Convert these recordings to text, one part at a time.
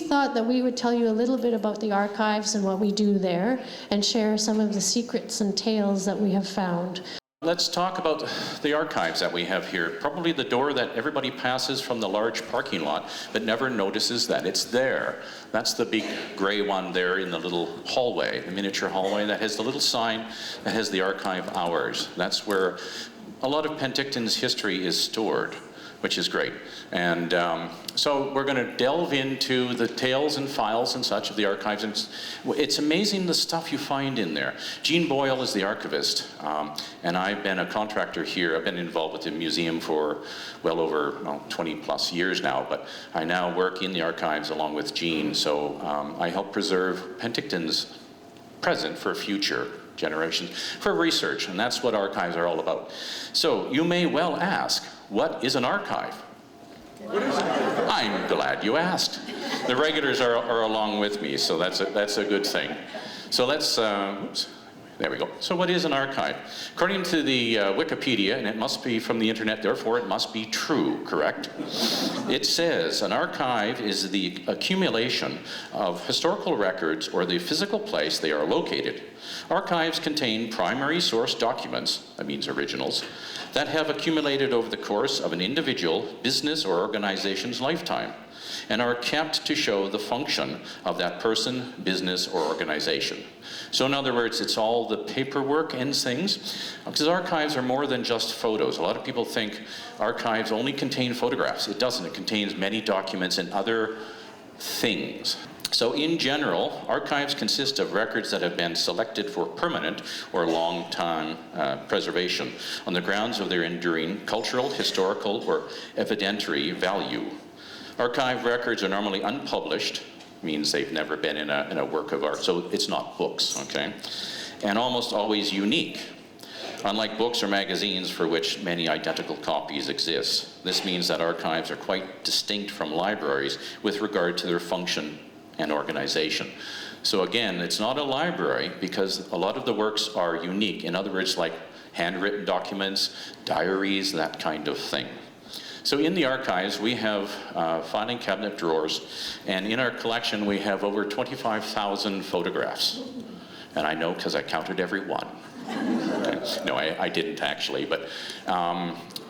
thought that we would tell you a little bit about the archives and what we do there, and share some of the secrets and tales that we have found. Let's talk about the archives that we have here. Probably the door that everybody passes from the large parking lot, but never notices that it's there. That's the big gray one there in the little hallway, the miniature hallway that has the little sign that has the archive hours. That's where a lot of Penticton's history is stored, which is great. And so we're going to delve into the tales and files and such of the archives. And it's amazing the stuff you find in there. Jean Boyle is the archivist, and I've been a contractor here. I've been involved with the museum for well over 20 plus years now, but I now work in the archives along with Jean. So I help preserve Penticton's present for future generations, for research, and that's what archives are all about. So you may well ask, what is an archive? I'm glad you asked. The regulars are along with me, so that's a good thing. So let's, there we go. So what is an archive? According to the Wikipedia, and it must be from the internet, therefore it must be true, correct? It says an archive is the accumulation of historical records or the physical place they are located. Archives contain primary source documents, that means originals, that have accumulated over the course of an individual, business, or organization's lifetime, and are kept to show the function of that person, business, or organization. So in other words, it's all the paperwork and things, because archives are more than just photos. A lot of people think archives only contain photographs. It doesn't. It contains many documents and other things. So in general, archives consist of records that have been selected for permanent or long-time preservation on the grounds of their enduring cultural, historical, or evidentiary value. Archive records are normally unpublished, means they've never been in a work of art, so it's not books, okay? And almost always unique, unlike books or magazines for which many identical copies exist. This means that archives are quite distinct from libraries with regard to their function and organization. So again, it's not a library because a lot of the works are unique. In other words, like handwritten documents, diaries, that kind of thing. So in the archives, we have filing cabinet drawers, and in our collection, we have over 25,000 photographs. And I know because I counted every one. Okay. No, I didn't actually, but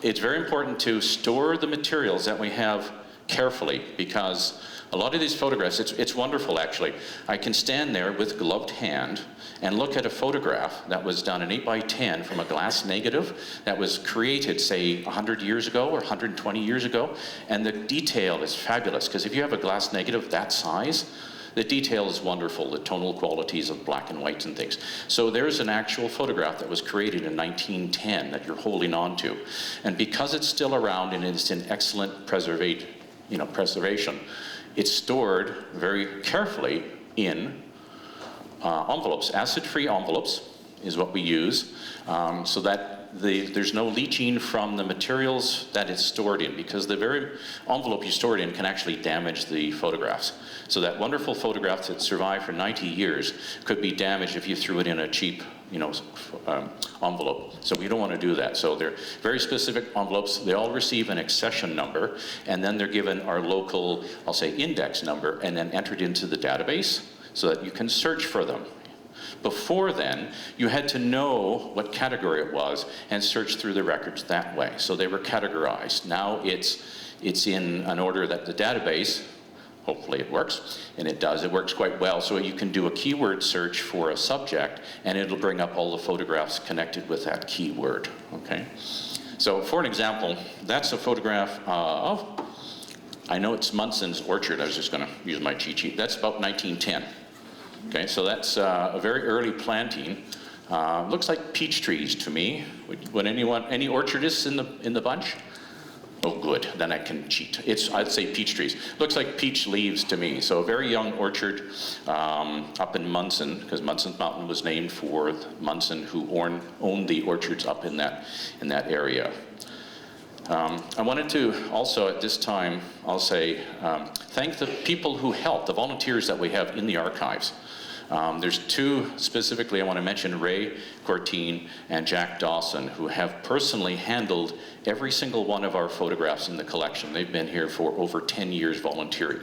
it's very important to store the materials that we have carefully, because a lot of these photographs, it's wonderful actually. I can stand there with gloved hand and look at a photograph that was done in 8x10 from a glass negative that was created, say, 100 years ago or 120 years ago, and the detail is fabulous, because if you have a glass negative that size, the detail is wonderful, the tonal qualities of black and whites and things. So there's an actual photograph that was created in 1910 that you're holding on to. And because it's still around and it's in excellent preservation, it's stored very carefully in envelopes. Acid-free envelopes is what we use, so that there's no leaching from the materials that it's stored in, because the very envelope you store it in can actually damage the photographs. So that wonderful photograph that survived for 90 years could be damaged if you threw it in a cheap envelope. So we don't want to do that. So they're very specific envelopes. They all receive an accession number, and then they're given our local, I'll say, index number, and then entered into the database so that you can search for them. Before then, you had to know what category it was and search through the records that way. So they were categorized. Now it's in an order that the database, hopefully it works, and it does. It works quite well, so you can do a keyword search for a subject, and it'll bring up all the photographs connected with that keyword, okay? So for an example, that's a photograph of, I know it's Munson's orchard. I was just gonna use my cheat sheet. That's about 1910. Okay, so that's a very early planting. Looks like peach trees to me. Would anyone, any orchardists in the bunch? Oh, good, then I can cheat. I'd say peach trees. Looks like peach leaves to me. So a very young orchard up in Munson, because Munson's Mountain was named for Munson, who owned the orchards up in that area. I wanted to also at this time, I'll say, thank the people who helped, the volunteers that we have in the archives. There's two specifically I want to mention, Ray Cortine and Jack Dawson, who have personally handled every single one of our photographs in the collection. They've been here for over 10 years volunteering.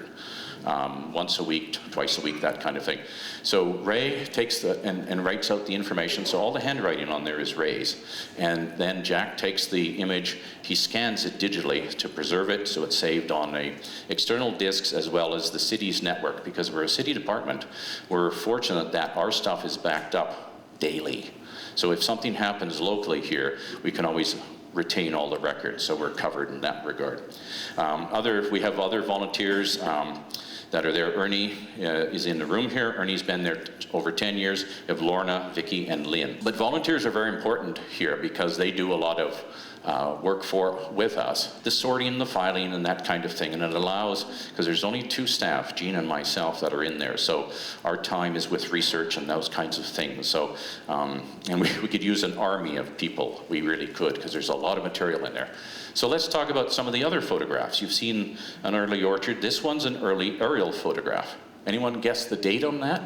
once a week, twice a week, that kind of thing. So Ray takes and writes out the information. So all the handwriting on there is Ray's. And then Jack takes the image, he scans it digitally to preserve it, so it's saved on external disks as well as the city's network. Because we're a city department, we're fortunate that our stuff is backed up daily. So if something happens locally here, we can always retain all the records, so we're covered in that regard. We have other volunteers that are there. Ernie is in the room here. Ernie's been there over 10 years. We have Lorna, Vicky, and Lynn. But volunteers are very important here because they do a lot of work with us, the sorting, the filing, and that kind of thing. And it allows, because there's only 2 staff, Jean and myself, that are in there. So our time is with research and those kinds of things. So, and we could use an army of people. We really could, because there's a lot of material in there. So let's talk about some of the other photographs. You've seen an early orchard. This one's an early aerial photograph. Anyone guess the date on that?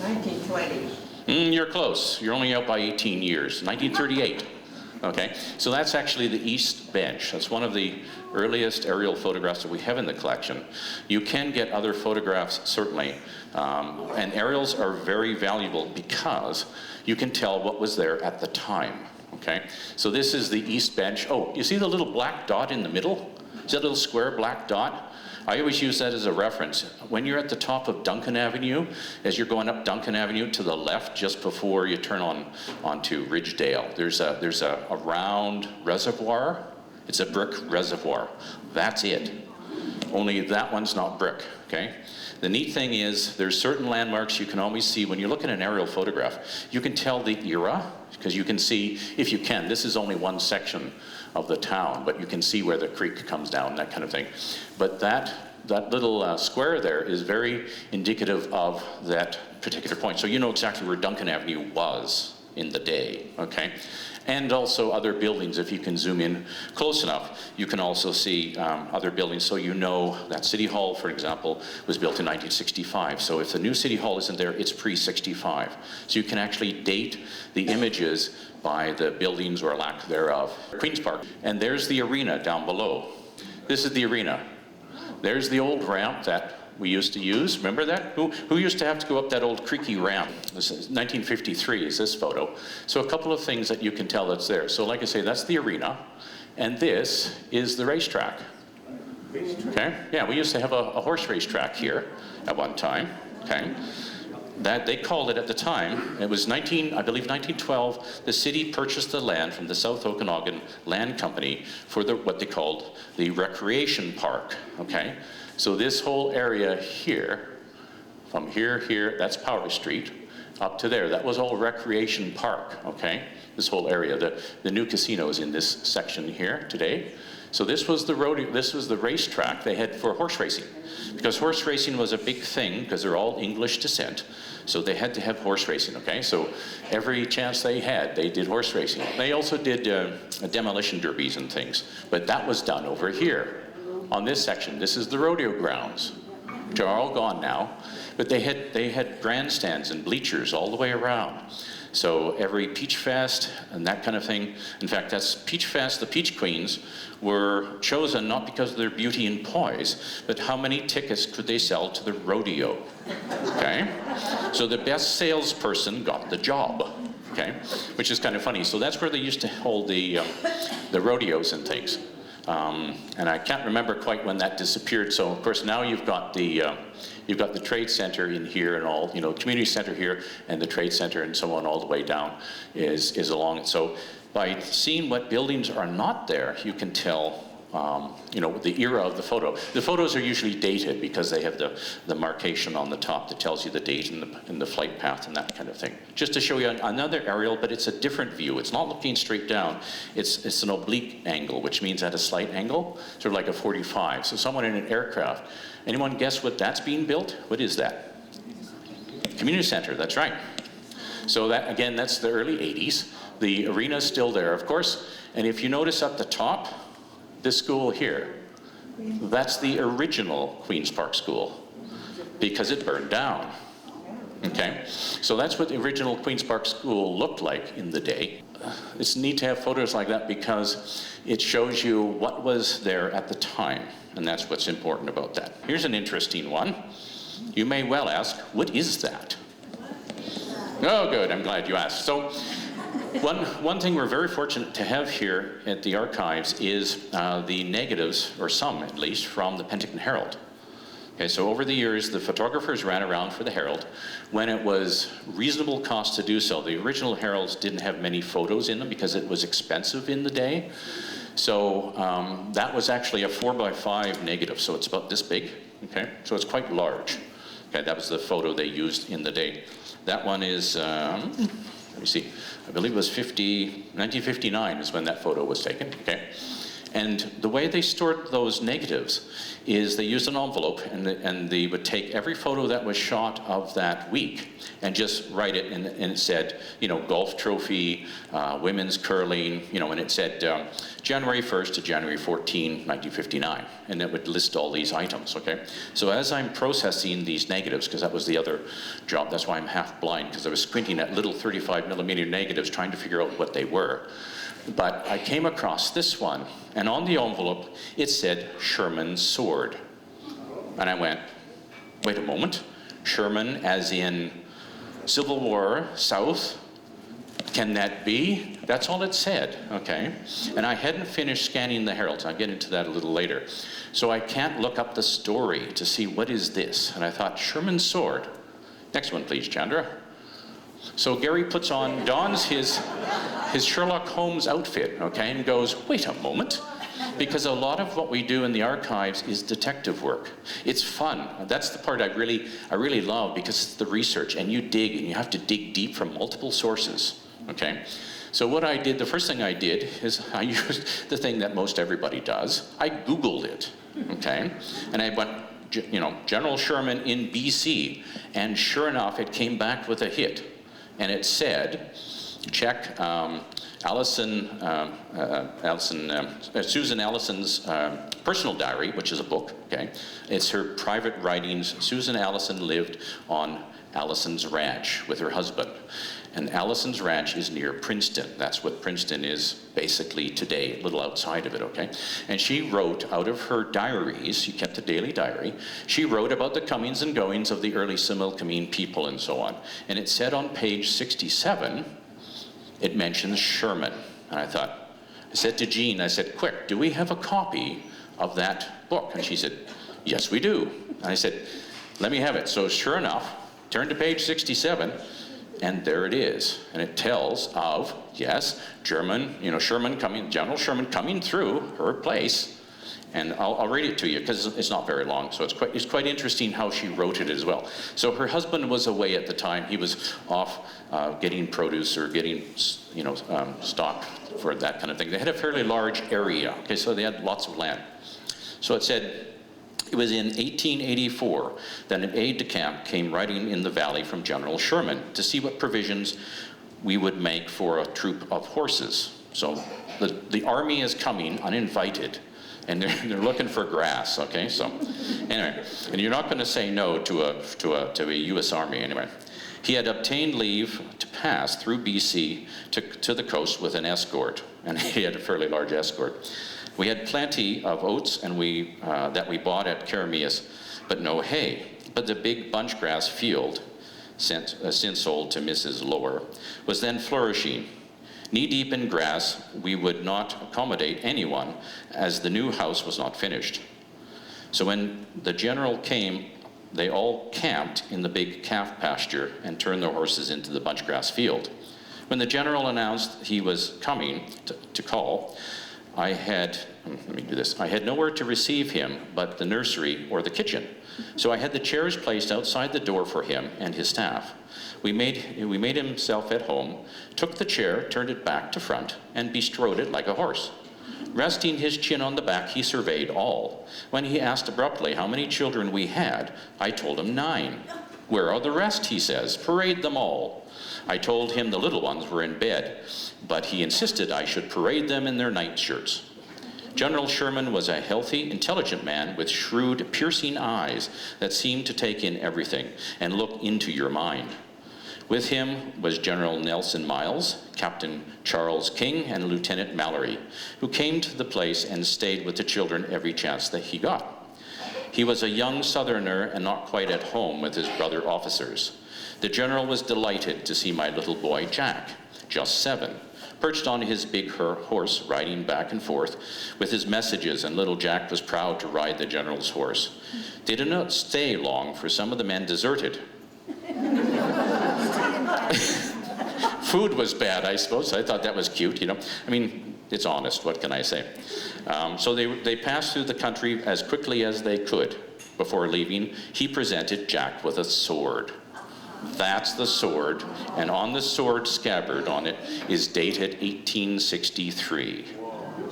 1920. You're close. You're only out by 18 years. 1938. Okay, so that's actually the east bench. That's one of the earliest aerial photographs that we have in the collection. You can get other photographs, certainly, and aerials are very valuable because you can tell what was there at the time. Okay, so this is the east bench. Oh, you see the little black dot in the middle? Is that a little square black dot? I always use that as a reference. When you're at the top of Duncan Avenue, as you're going up Duncan Avenue to the left, just before you turn onto Ridgedale, there's a round reservoir. It's a brick reservoir. That's it. Only that one's not brick, okay? The neat thing is there's certain landmarks you can always see when you look at an aerial photograph. You can tell the era, because you can see, if you can, this is only one section of the town, but you can see where the creek comes down, that kind of thing. But that little square there is very indicative of that particular point. So you know exactly where Duncan Avenue was in the day, okay? And also other buildings. If you can zoom in close enough, you can also see other buildings. So you know that City Hall, for example, was built in 1965. So if the new City Hall isn't there, it's pre-65. So you can actually date the images by the buildings or lack thereof. Queen's Park. And there's the arena down below. This is the arena. There's the old ramp that we used to use. Remember that? Who used to have to go up that old creaky ramp? This is 1953 is this photo. So a couple of things that you can tell that's there. So like I say, that's the arena. And this is the racetrack. Okay? Yeah, we used to have a horse racetrack here at one time. Okay? That they called it at the time, it was I believe 1912, the city purchased the land from the South Okanagan Land Company for what they called the recreation park, okay? So this whole area here, from here, that's Power Street, up to there, that was all recreation park, okay? This whole area, the new casino is in this section here today. So this was the rodeo, this was the racetrack they had for horse racing. Because horse racing was a big thing, because they're all English descent. So they had to have horse racing, okay? So every chance they had, they did horse racing. They also did demolition derbies and things. But that was done over here on this section. This is the rodeo grounds, which are all gone now. But they had grandstands and bleachers all the way around. So every Peach Fest and that kind of thing. In fact, that's Peach Fest. The Peach Queens were chosen not because of their beauty and poise, but how many tickets could they sell to the rodeo, okay? So the best salesperson got the job, okay? Which is kind of funny. So that's where they used to hold the rodeos and things. And I can't remember quite when that disappeared. So of course now you've got the trade center in here and all, you know, community center here and the trade center and so on all the way down is along it. So by seeing what buildings are not there, you can tell, you know, the era of the photo. The photos are usually dated because they have the markation on the top that tells you the date and the flight path and that kind of thing. Just to show you another aerial, but it's a different view. It's not looking straight down. It's an oblique angle, which means at a slight angle, sort of like a 45. So someone in an aircraft. Anyone guess what that's being built? What is that? Community center, that's right. So that, again, that's the early 80s. The arena's still there, of course. And if you notice up the top, this school here, that's the original Queen's Park School because it burned down. Okay, so that's what the original Queen's Park School looked like in the day. it's neat to have photos like that because it shows you what was there at the time, and that's what's important about that. Here's an interesting one. You may well ask, what is that? Oh, good, I'm glad you asked. So, one thing we're very fortunate to have here at the archives is the negatives, or some at least, from the Penticton Herald. Okay, so over the years, the photographers ran around for the Herald when it was reasonable cost to do so. The original Heralds didn't have many photos in them because it was expensive in the day. So that was actually a 4x5 negative, so it's about this big, okay? So it's quite large. Okay, that was the photo they used in the day. That one is, let me see, I believe it was 1959 is when that photo was taken, okay? And the way they stored those negatives is they used an envelope, and they would take every photo that was shot of that week and just write it, and it said, you know, golf trophy, women's curling, you know, and it said January 1st to January 14, 1959, and it would list all these items, okay? So as I'm processing these negatives, because that was the other job, that's why I'm half blind, because I was squinting at little 35mm negatives trying to figure out what they were. But I came across this one, and on the envelope, it said Shermans Sword. And I went, wait a moment, Sherman as in Civil War, South? Can that be? That's all it said, okay? And I hadn't finished scanning the Heralds. I'll get into that a little later. So I can't look up the story to see what is this. And I thought, Sherman's Sword. Next one, please, Chandra. So Gary dons his Sherlock Holmes outfit, okay, and goes, wait a moment, because a lot of what we do in the archives is detective work. It's fun. That's the part I really love, because it's the research, and you dig, and you have to dig deep from multiple sources, okay? So what I did, the first thing I did is I used the thing that most everybody does. I Googled it, okay? And I went, you know, General Sherman in BC, and sure enough, it came back with a hit. And it said, check Susan Allison's personal diary, which is a book, okay? It's her private writings. Susan Allison lived on Allison's ranch with her husband. And Allison's ranch is near Princeton. That's what Princeton is basically today, a little outside of it, okay? And she wrote out of her diaries, she kept a daily diary, she wrote about the comings and goings of the early Similkameen people and so on. And it said on page 67, it mentions Sherman. And I said to Jean, I said, quick, do we have a copy of that book? And she said, yes, we do. And I said, let me have it. So sure enough, turn to page 67, and there it is. And it tells of, yes, General Sherman coming through her place. And I'll read it to you because it's not very long. So it's quite interesting how she wrote it as well. So her husband was away at the time. He was off getting produce or getting, stock for that kind of thing. They had a fairly large area. Okay, so they had lots of land. So it said, it was in 1884 that an aide-de-camp came riding in the valley from General Sherman to see what provisions we would make for a troop of horses. So the army is coming uninvited, and they're looking for grass, okay? So anyway, and you're not going to say no to a U.S. Army anyway. He had obtained leave to pass through BC to the coast with an escort, and he had a fairly large escort. We had plenty of oats and that we bought at Karameus, but no hay. But the big bunchgrass field, since sold to Mrs. Lower, was then flourishing. Knee-deep in grass, we would not accommodate anyone, as the new house was not finished. So when the general came, they all camped in the big calf pasture and turned their horses into the bunchgrass field. When the general announced he was coming to call, I had nowhere to receive him but the nursery or the kitchen. So I had the chairs placed outside the door for him and his staff. We made himself at home, took the chair, turned it back to front, and bestrode it like a horse. Resting his chin on the back, he surveyed all. When he asked abruptly how many children we had, I told him 9. Where are the rest, he says. Parade them all. I told him the little ones were in bed, but he insisted I should parade them in their nightshirts. General Sherman was a healthy, intelligent man with shrewd, piercing eyes that seemed to take in everything and look into your mind. With him was General Nelson Miles, Captain Charles King, and Lieutenant Mallory, who came to the place and stayed with the children every chance that he got. He was a young Southerner and not quite at home with his brother officers. The general was delighted to see my little boy Jack, just 7, perched on his big horse, riding back and forth with his messages, and little Jack was proud to ride the general's horse. They did not stay long, for some of the men deserted. Food was bad, I suppose. I thought that was cute, you know. I mean, it's honest, what can I say? So they passed through the country as quickly as they could. Before leaving, he presented Jack with a sword. That's the sword, and on the sword scabbard on it is dated 1863.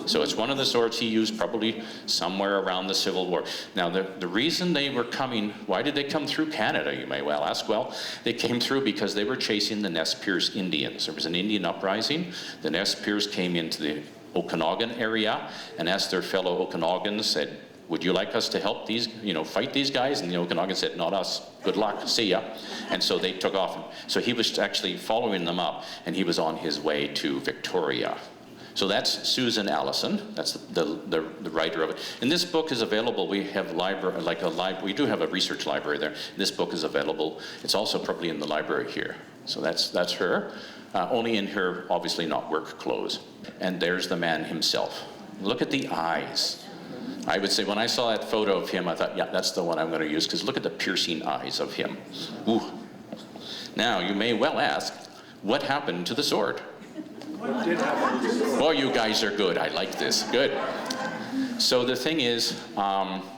So it's one of the swords he used probably somewhere around the Civil War. Now, the reason they were coming, why did they come through Canada, you may well ask? Well, they came through because they were chasing the Nez Perce Indians. There was an Indian uprising. The Nez Perce came into the Okanagan area and asked their fellow Okanagans, said, would you like us to help these, fight these guys? And the Okanagan said, not us, good luck, see ya. And so they took off. So he was actually following them up, and he was on his way to Victoria. So that's Susan Allison. That's the writer of it. And this book is available. We have we do have a research library there. This book is available. It's also probably in the library here. So that's her, only in her obviously not work clothes. And there's the man himself. Look at the eyes. I would say when I saw that photo of him, I thought, yeah, that's the one I'm going to use, because look at the piercing eyes of him. Ooh. Now, you may well ask, what happened to the sword? What did happen to the sword? Oh, you guys are good. I like this. Good. So the thing is,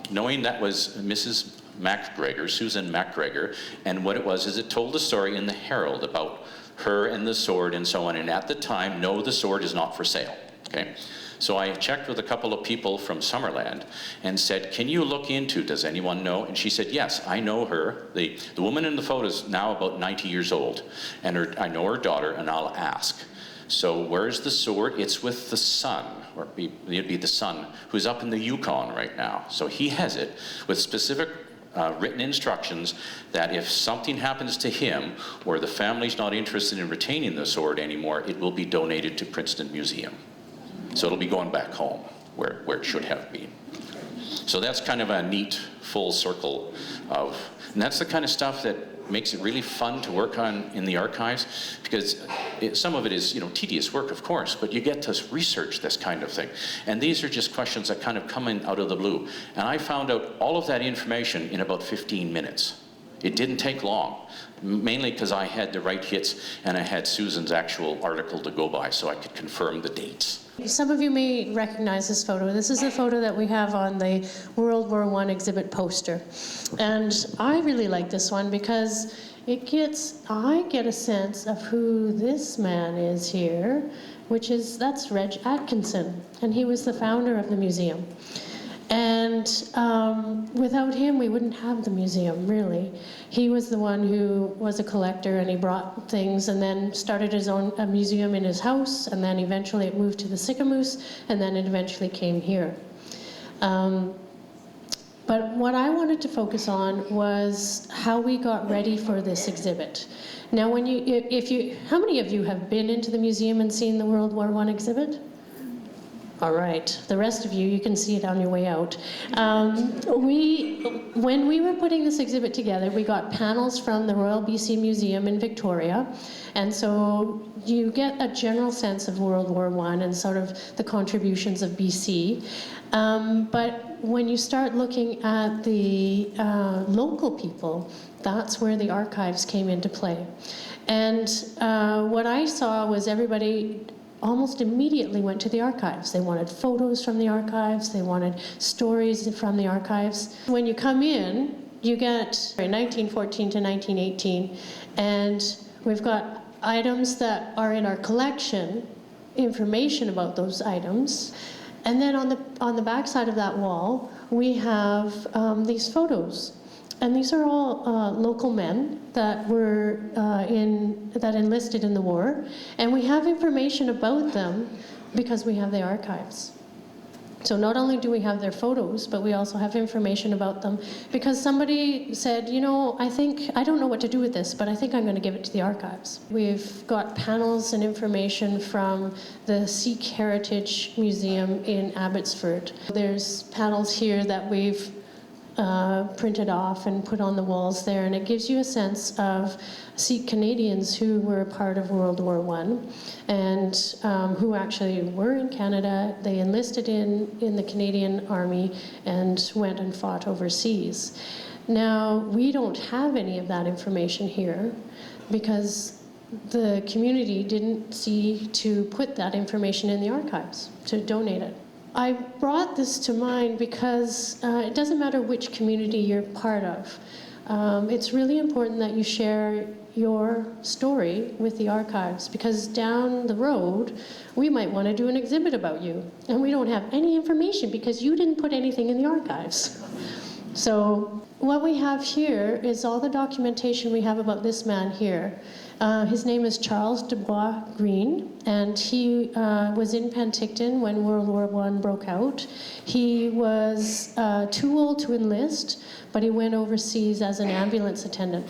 knowing that was Mrs. MacGregor, Susan MacGregor, and what it was is it told a story in the Herald about her and the sword and so on. And at the time, no, the sword is not for sale. Okay. So I checked with a couple of people from Summerland and said, can you look into, does anyone know? And she said, yes, I know her. The woman in the photo is now about 90 years old, and I know her daughter, and I'll ask. So where's the sword? It's with the son, or it'd be the son, who's up in the Yukon right now. So he has it with specific written instructions that if something happens to him, or the family's not interested in retaining the sword anymore, it will be donated to Princeton Museum. So it'll be going back home where it should have been. So that's kind of a neat full circle and that's the kind of stuff that makes it really fun to work on in the archives, because some of it is, tedious work, of course, but you get to research this kind of thing. And these are just questions that kind of come in out of the blue. And I found out all of that information in about 15 minutes. It didn't take long, mainly because I had the right hits and I had Susan's actual article to go by, so I could confirm the dates. Some of you may recognize this photo. This is a photo that we have on the World War I exhibit poster. And I really like this one because I get a sense of who this man is here, that's Reg Atkinson, and he was the founder of the museum. And without him, we wouldn't have the museum, really. He was the one who was a collector, and he brought things and then started his own museum in his house, and then eventually it moved to the Sycamoose, and then it eventually came here. But what I wanted to focus on was how we got ready for this exhibit. Now, how many of you have been into the museum and seen the World War I exhibit? All right, the rest of you can see it on your way out. When we were putting this exhibit together, we got panels from the Royal BC Museum in Victoria, and so you get a general sense of World War I and sort of the contributions of BC. But when you start looking at the local people, that's where the archives came into play. And what I saw was everybody almost immediately went to the archives. They wanted photos from the archives, they wanted stories from the archives. When you come in, you get 1914 to 1918, and we've got items that are in our collection, information about those items, and then on the back side of that wall, we have these photos. And these are all local men that were that enlisted in the war, and we have information about them because we have the archives. So not only do we have their photos, but we also have information about them, because somebody said, you know, I don't know what to do with this, but I think I'm going to give it to the archives. We've got panels and information from the Sikh Heritage Museum in Abbotsford. There's panels here that we've printed off and put on the walls there, and it gives you a sense of Sikh Canadians who were a part of World War I and who actually were in Canada. They enlisted in the Canadian Army and went and fought overseas. Now, we don't have any of that information here because the community didn't see to put that information in the archives, to donate it. I brought this to mind because it doesn't matter which community you're part of. It's really important that you share your story with the archives, because down the road, we might want to do an exhibit about you, and we don't have any information because you didn't put anything in the archives. So what we have here is all the documentation we have about this man here. His name is Charles Dubois Green, and he was in Penticton when World War I broke out. He was too old to enlist, but he went overseas as an ambulance attendant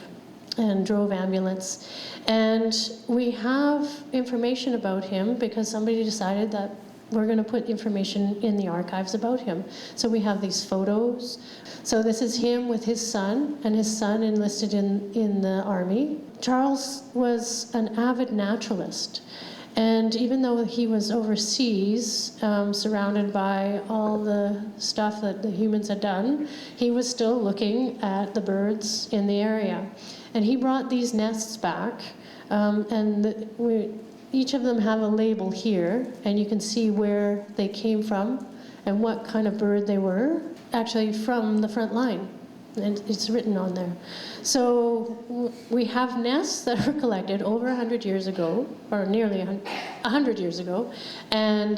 and drove ambulance. And we have information about him because somebody decided that we're going to put information in the archives about him. So we have these photos. So this is him with his son, and his son enlisted in the army. Charles was an avid naturalist. And even though he was overseas, surrounded by all the stuff that the humans had done, he was still looking at the birds in the area. And he brought these nests back, each of them have a label here, and you can see where they came from and what kind of bird they were, actually from the front line. And it's written on there. So we have nests that were collected over 100 years ago, or nearly 100 years ago, and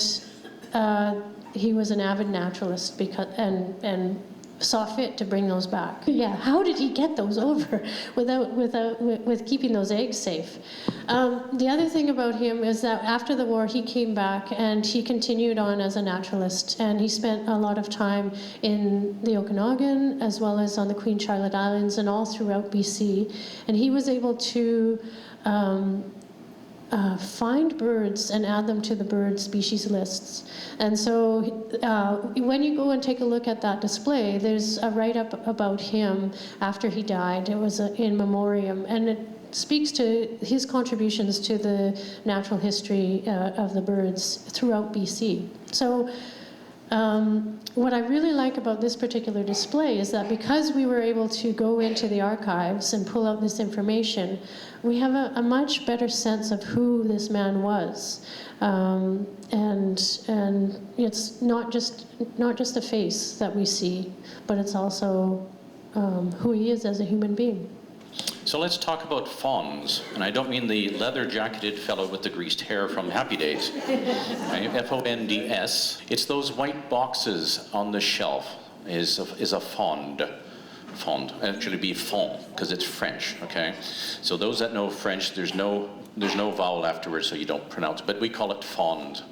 he was an avid naturalist and saw fit to bring those back. Yeah, how did he get those over with keeping those eggs safe? The other thing about him is that after the war, he came back and he continued on as a naturalist, and he spent a lot of time in the Okanagan as well as on the Queen Charlotte Islands and all throughout BC, and he was able to find birds and add them to the bird species lists. And so when you go and take a look at that display, there's a write-up about him after he died. It was in memoriam, and it speaks to his contributions to the natural history of the birds throughout BC. So what I really like about this particular display is that because we were able to go into the archives and pull out this information, we have a much better sense of who this man was. And it's not just a face that we see, but it's also who he is as a human being. So let's talk about fawns, and I don't mean the leather-jacketed fellow with the greased hair from Happy Days. Okay? F-O-N-D-S. It's those white boxes on the shelf is a fond. Fond, actually be fond, because it's French, okay? So those that know French, there's no vowel afterwards, so you don't pronounce it, but we call it fond.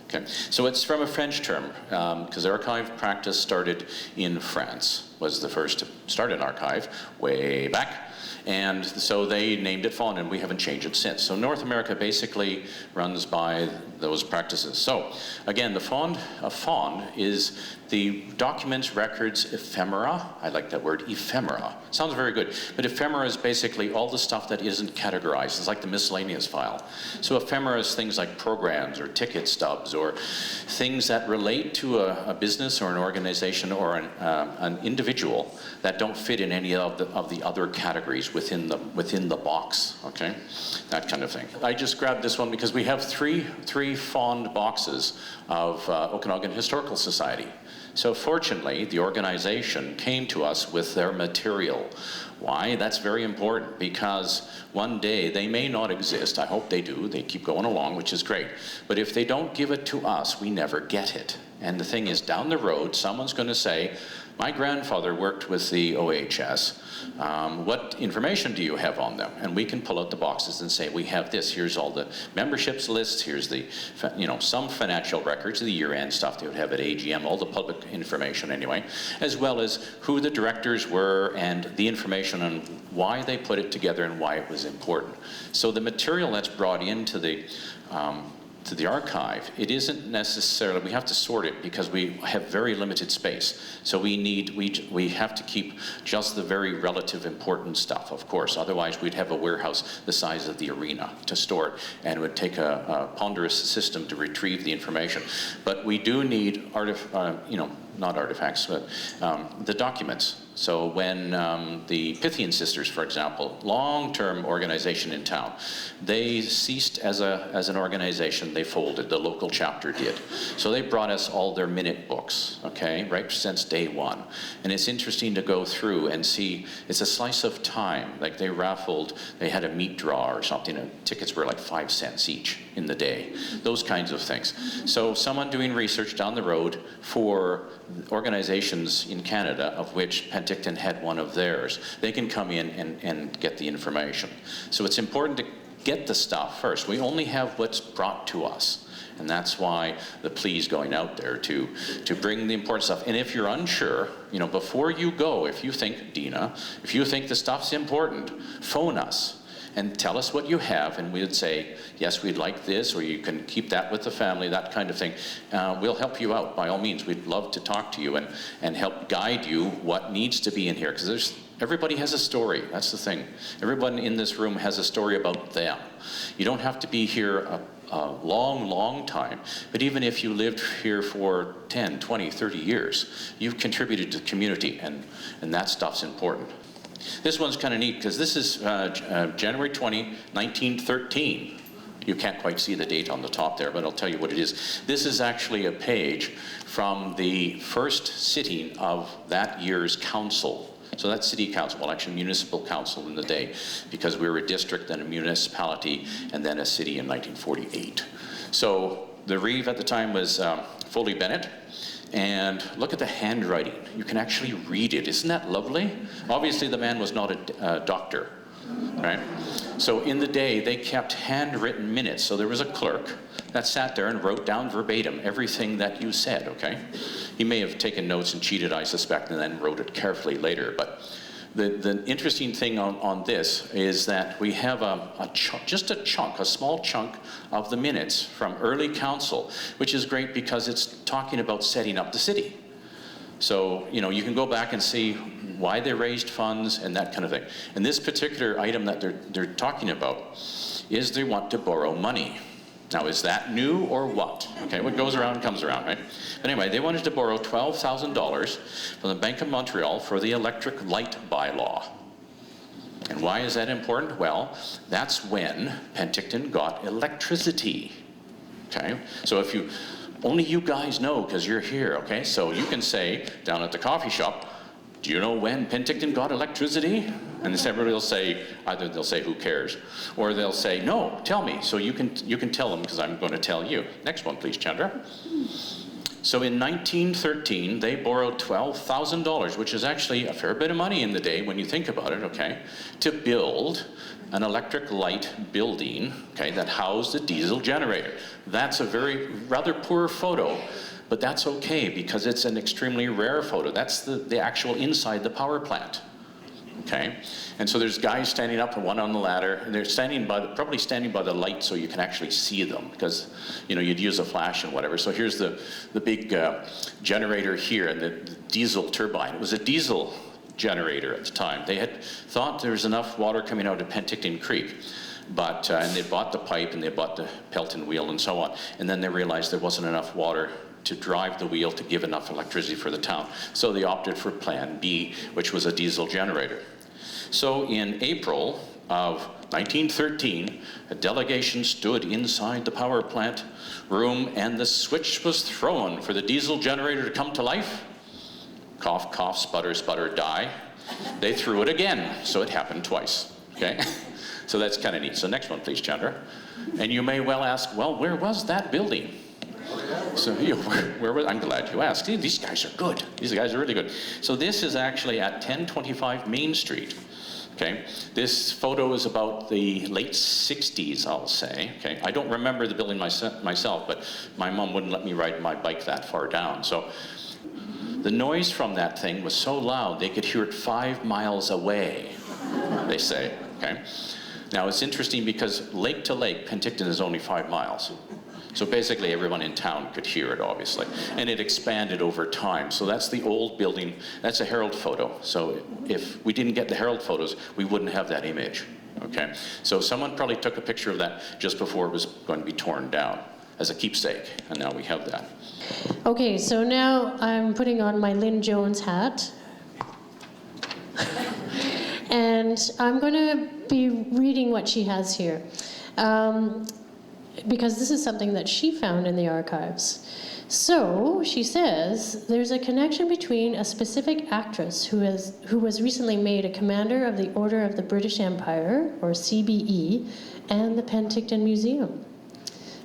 Okay, so it's from a French term, because archive practice started in France, was the first to start an archive way back. And so they named it fawn, and we haven't changed it since. So North America basically runs by those practices. So again, a fawn is the documents, records, ephemera. I like that word, ephemera. Sounds very good. But ephemera is basically all the stuff that isn't categorized. It's like the miscellaneous file. So ephemera is things like programs or ticket stubs or things that relate to a business or an organization or an individual that don't fit in any of the other categories within the box, okay? That kind of thing. I just grabbed this one because we have three fond boxes of Okanagan Historical Society. So fortunately, the organization came to us with their material. Why? That's very important, because one day they may not exist. I hope they do. They keep going along, which is great. But if they don't give it to us, we never get it. And the thing is, down the road, someone's going to say, My grandfather worked with the OHS. What information do you have on them? And we can pull out the boxes and say, we have this. Here's all the memberships lists. Here's the, some financial records, the year-end stuff they would have at AGM, all the public information anyway, as well as who the directors were and the information on why they put it together and why it was important. So the material that's brought into the archive, it isn't necessarily, we have to sort it because we have very limited space. So we have to keep just the very relative important stuff, of course. Otherwise we'd have a warehouse the size of the arena to store it, and it would take a ponderous system to retrieve the information. But we do need not artifacts, but the documents. So when the Pythian Sisters, for example, long-term organization in town, they ceased as an organization. They folded. The local chapter did. So they brought us all their minute books, okay, right since day one. And it's interesting to go through and see. It's a slice of time. Like they raffled. They had a meat draw or something. And tickets were like 5 cents each in the day. Those kinds of things. So someone doing research down the road for organizations in Canada, of which Penticton had one of theirs, they can come in and get the information. So it's important to get the stuff first. We only have what's brought to us. And that's why the plea's going out there to bring the important stuff. And if you're unsure, before you go, if you think, Dina, if you think the stuff's important, phone us and tell us what you have, and we'd say, yes, we'd like this, or you can keep that with the family, that kind of thing. We'll help you out, by all means. We'd love to talk to you and help guide you what needs to be in here, because everybody has a story. That's the thing. Everyone in this room has a story about them. You don't have to be here a long, long time, but even if you lived here for 10, 20, 30 years, you've contributed to the community, and that stuff's important. This one's kind of neat because this is January 20, 1913. You can't quite see the date on the top there, but I'll tell you what it is. This is actually a page from the first sitting of that year's council. So that's city council, well actually municipal council in the day, because we were a district, then a municipality, and then a city in 1948. So the reeve at the time was Foley Bennett. And look at the handwriting. You can actually read it. Isn't that lovely? Obviously, the man was not a doctor, right? So in the day, they kept handwritten minutes. So there was a clerk that sat there and wrote down verbatim everything that you said, okay? He may have taken notes and cheated, I suspect, and then wrote it carefully later. But the interesting thing on this is that we have just a chunk, a small chunk of the minutes from early council, which is great because it's talking about setting up the city. So, you can go back and see why they raised funds and that kind of thing. And this particular item that they're talking about is they want to borrow money. Now, is that new or what? Okay, what goes around comes around, right? But anyway, they wanted to borrow $12,000 from the Bank of Montreal for the electric light bylaw. And why is that important? Well, that's when Penticton got electricity. Okay, so if only you guys know because you're here, okay? So you can say down at the coffee shop, do you know when Penticton got electricity? And everybody will say, either they'll say, who cares? Or they'll say, no, tell me. So you can tell them because I'm going to tell you. Next one, please, Chandra. So in 1913, they borrowed $12,000, which is actually a fair bit of money in the day when you think about it, okay, to build an electric light building, okay, that housed a diesel generator. That's a rather poor photo. But that's okay because it's an extremely rare photo. That's the actual inside the power plant. Okay, and so there's guys standing up and one on the ladder, and they're probably standing by the light so you can actually see them because you'd use a flash and whatever. So here's the big generator here and the diesel turbine. It was a diesel generator at the time. They had thought there was enough water coming out of Penticton Creek. But and they bought the pipe and they bought the Pelton wheel and so on, and then they realized there wasn't enough water to drive the wheel to give enough electricity for the town. So they opted for Plan B, which was a diesel generator. So in April of 1913, a delegation stood inside the power plant room and the switch was thrown for the diesel generator to come to life. Cough, cough, sputter, sputter, die. They threw it again, so it happened twice, okay? So that's kind of neat. So next one, please, Chandra. And you may well ask, well, where was that building? So I'm glad you asked. These guys are good. These guys are really good. So this is actually at 1025 Main Street. Okay, this photo is about the late 60s, I'll say. Okay, I don't remember the building myself, but my mom wouldn't let me ride my bike that far down. So the noise from that thing was so loud they could hear it 5 miles away, they say. Okay, now it's interesting because lake to lake, Penticton is only 5 miles. So basically everyone in town could hear it, obviously. And it expanded over time. So that's the old building. That's a Herald photo. So if we didn't get the Herald photos, we wouldn't have that image. Okay? So someone probably took a picture of that just before it was going to be torn down as a keepsake. And now we have that. Okay, so now I'm putting on my Lynn Jones hat. And I'm going to be reading what she has here. Because this is something that she found in the archives. So she says there's a connection between a specific actress who was recently made a commander of the Order of the British Empire, or CBE, and the Penticton Museum.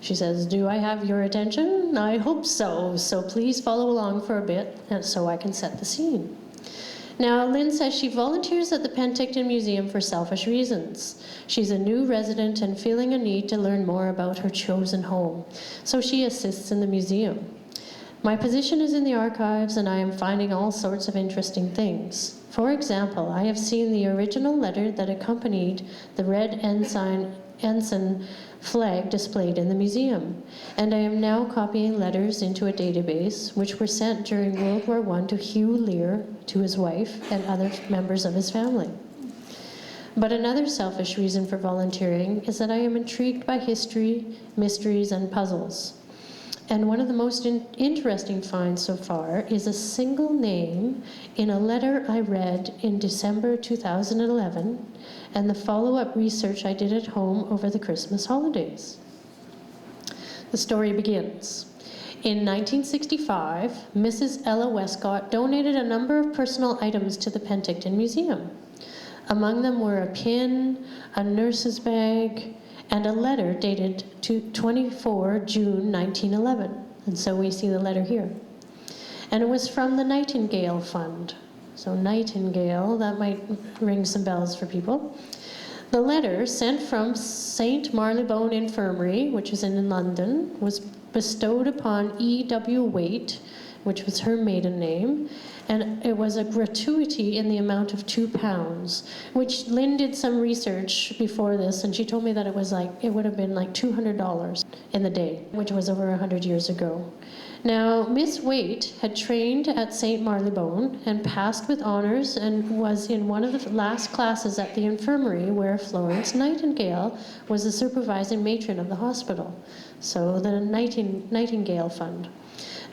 She says, do I have your attention? I hope so. So please follow along for a bit and so I can set the scene. Now, Lynn says she volunteers at the Penticton Museum for selfish reasons. She's a new resident and feeling a need to learn more about her chosen home, so she assists in the museum. My position is in the archives, and I am finding all sorts of interesting things. For example, I have seen the original letter that accompanied the red ensign flag displayed in the museum, and I am now copying letters into a database which were sent during World War I to Hugh Lear, to his wife, and other members of his family. But another selfish reason for volunteering is that I am intrigued by history, mysteries, and puzzles. And one of the most interesting finds so far is a single name in a letter I read in December 2011 and the follow-up research I did at home over the Christmas holidays. The story begins. In 1965, Mrs. Ella Westcott donated a number of personal items to the Penticton Museum. Among them were a pin, a nurse's bag, and a letter dated to 24 June 1911. And so we see the letter here. And it was from the Nightingale Fund. So Nightingale, that might ring some bells for people. The letter, sent from St. Marylebone Infirmary, which is in London, was bestowed upon E.W. Waite, which was her maiden name, and it was a gratuity in the amount of £2, which Lynn did some research before this, and she told me that it would have been like $200 in the day, which was over 100 years ago. Now, Miss Waite had trained at St. Marylebone and passed with honors and was in one of the last classes at the infirmary where Florence Nightingale was the supervising matron of the hospital. So the Nightingale Fund.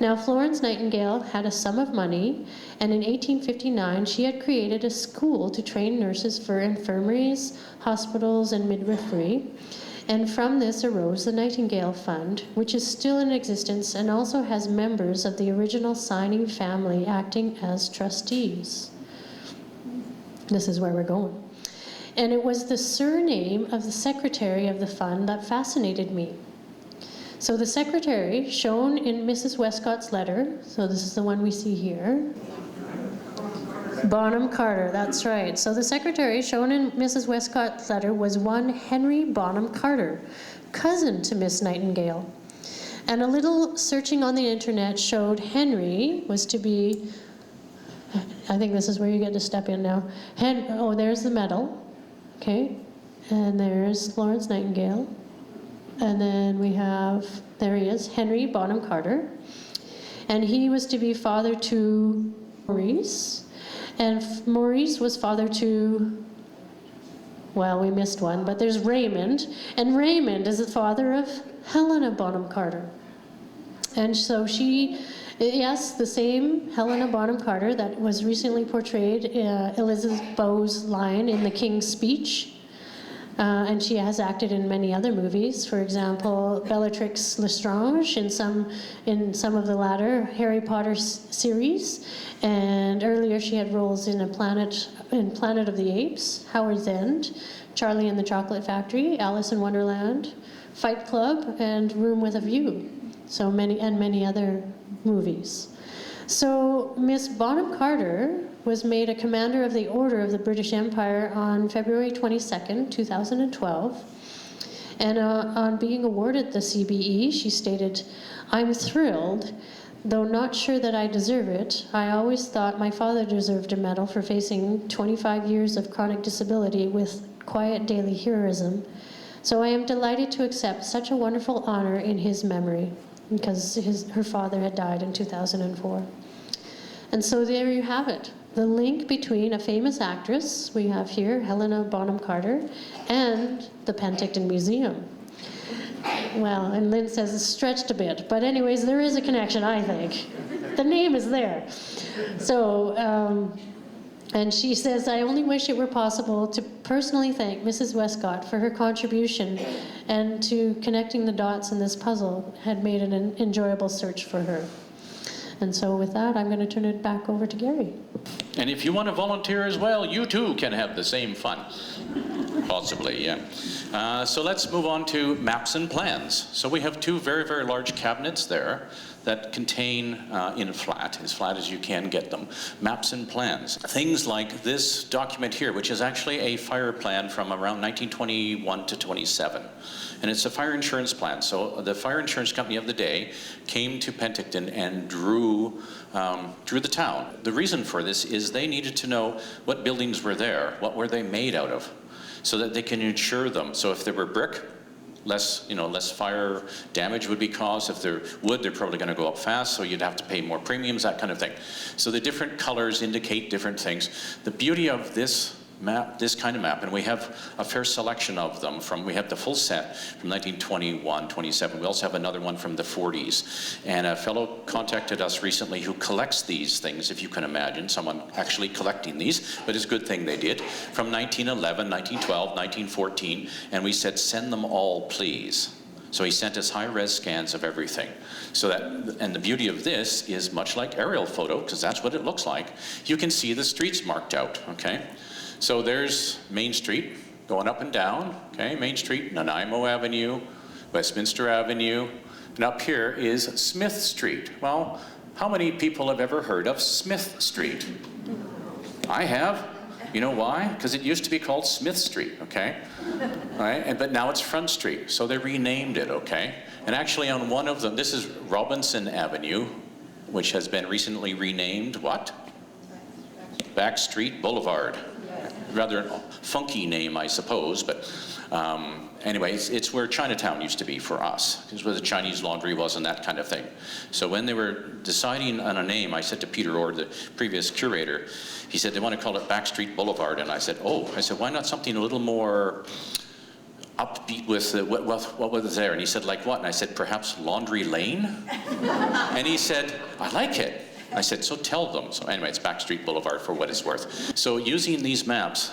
Now, Florence Nightingale had a sum of money, and in 1859 she had created a school to train nurses for infirmaries, hospitals, and midwifery. And from this arose the Nightingale Fund, which is still in existence and also has members of the original signing family acting as trustees. This is where we're going. And it was the surname of the secretary of the fund that fascinated me. So the secretary, shown in Mrs. Westcott's letter, so this is the one we see here, Bonham Carter, that's right. So the secretary shown in Mrs. Westcott's letter was one Henry Bonham Carter, cousin to Miss Nightingale. And a little searching on the internet showed Henry was to be, I think this is where you get to step in now. Oh, there's the medal, okay? And there's Florence Nightingale. And then we have, there he is, Henry Bonham Carter. And he was to be father to Maurice. And Maurice was father to, well, we missed one, but there's Raymond. And Raymond is the father of Helena Bonham Carter. And so she, yes, the same Helena Bonham Carter that was recently portrayed, Elizabeth Bowes' line in The King's Speech. And she has acted in many other movies. For example, Bellatrix Lestrange in some of the latter Harry Potter series. And earlier she had roles in Planet of the Apes, Howard's End, Charlie and the Chocolate Factory, Alice in Wonderland, Fight Club, and Room with a View. So many other movies. So Miss Bonham Carter was made a Commander of the Order of the British Empire on February 22nd, 2012. And on being awarded the CBE, she stated, "I'm thrilled, though not sure that I deserve it. I always thought my father deserved a medal for facing 25 years of chronic disability with quiet daily heroism. So I am delighted to accept such a wonderful honor in his memory," because her father had died in 2004. And so there you have it. The link between a famous actress, we have here, Helena Bonham Carter, and the Penticton Museum. Well, and Lynn says it's stretched a bit, but anyways, there is a connection, I think. The name is there. So, and she says, "I only wish it were possible to personally thank Mrs. Westcott for her contribution and to connecting the dots in this puzzle had made it an enjoyable search for her." And so with that, I'm going to turn it back over to Gary. And if you want to volunteer as well, you too can have the same fun. Possibly, yeah. So let's move on to maps and plans. So we have two very, very large cabinets there that contain, in as flat as you can get them, maps and plans. Things like this document here, which is actually a fire plan from around 1921 to 27. And it's a fire insurance plan. So the fire insurance company of the day came to Penticton and drew the town. The reason for this is they needed to know what buildings were there, what were they made out of, so that they can insure them. So if they were brick, less fire damage would be caused. If they're wood, they're probably going to go up fast, so you'd have to pay more premiums, that kind of thing. So the different colors indicate different things. The beauty of this map, this kind of map, and we have a fair selection of them. We have the full set from 1921, 27. We also have another one from the 40s. And a fellow contacted us recently who collects these things, if you can imagine, someone actually collecting these, but it's a good thing they did, from 1911, 1912, 1914, and we said, "Send them all, please." So he sent us high-res scans of everything. So that, and the beauty of this is much like aerial photo, because that's what it looks like. You can see the streets marked out, okay? So there's Main Street going up and down, okay? Main Street, Nanaimo Avenue, Westminster Avenue, and up here is Smith Street. Well, how many people have ever heard of Smith Street? I have. You know why? Because it used to be called Smith Street, okay? Right? But now it's Front Street, so they renamed it, okay? And actually on one of them, this is Robinson Avenue, which has been recently renamed what? Backstreet Boulevard. Rather funky name, I suppose, but anyway, it's where Chinatown used to be for us. It's where the Chinese Laundry was and that kind of thing. So when they were deciding on a name, I said to Peter Ord, the previous curator, he said they want to call it Backstreet Boulevard, and I said, why not something a little more upbeat with what was there? And he said, like what? And I said, perhaps Laundry Lane? And he said, I like it. I said, so tell them. So anyway, it's Backstreet Boulevard for what it's worth. So using these maps,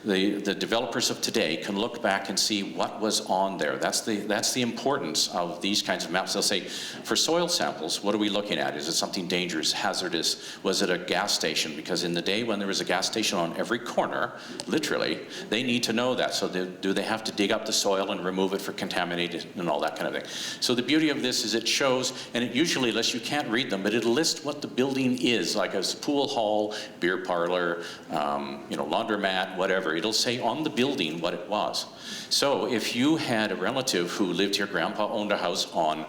the developers of today can look back and see what was on there. That's the importance of these kinds of maps. They'll say, for soil samples, what are we looking at? Is it something dangerous, hazardous? Was it a gas station? Because in the day when there was a gas station on every corner, literally, they need to know that. So do they have to dig up the soil and remove it for contaminated and all that kind of thing? So the beauty of this is it shows, and it usually lists, you can't read them, but it'll list what the building is, like a pool hall, beer parlor, laundromat, whatever. It'll say on the building what it was. So if you had a relative who lived here, grandpa owned a house on